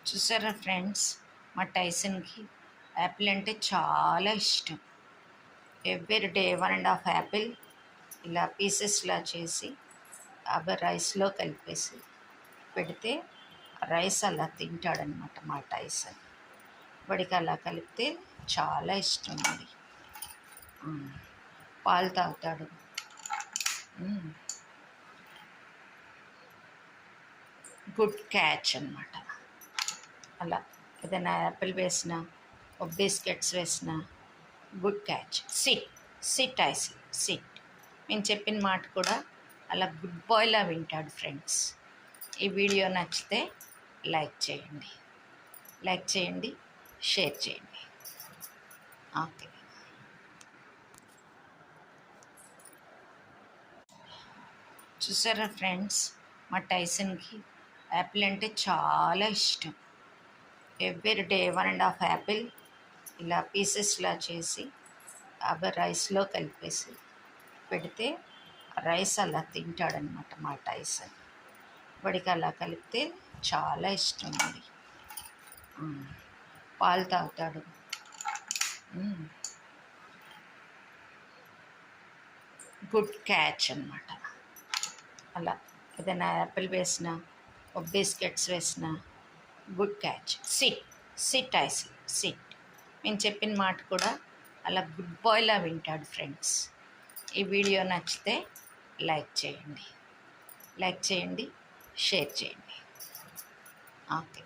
చూసారా ఫ్రెండ్స్, మా టైసన్కి యాపిల్ అంటే చాలా ఇష్టం. ఎవ్రీ డే 1.5 యాపిల్ ఇలా పీసెస్లా చేసి అవి రైస్లో కలిపేసి పెడితే రైస్ అలా తింటాడనమాట మా టైసన్. వాడికి అలా కలిపితే చాలా ఇష్టం. మరి పాలు తాగుతాడు. గుడ్ క్యాచ్ అనమాట. అలా ఏదైనా యాపిల్ వేసినా బిస్కెట్స్ వేసినా good catch. Sit sit I see sit. నేను చెప్పిన మాట కూడా అలా గుడ్ బాయ్లా వింటాడు. ఫ్రెండ్స్, ఈ వీడియో నచ్చితే లైక్ చేయండి, షేర్ చేయండి. ఓకే. చూసారా ఫ్రెండ్స్, మా టైసన్కి యాపిల్ అంటే చాలా ఇష్టం. ఎవ్రీ డే 1.5 యాపిల్ ఇలా పీసెస్లా చేసి అవి రైస్లో కలిపేసి పెడితే రైస్ అలా తింటాడనమాట మా టైసన్. వాడికి అలా కలిపితే చాలా ఇష్టం. మరి పాలు తాగుతాడు. గుడ్ క్యాచ్ అనమాట. అలా ఏదైనా యాపిల్ వేసినా బిస్కెట్స్ వేసినా good catch. Sit sit I see sit. నేను చెప్పిన మాట కూడా అలా గుడ్ బాయ్లా వింటాడు. ఫ్రెండ్స్, ఈ వీడియో నచ్చితే లైక్ చేయండి, షేర్ చేయండి. ఓకే.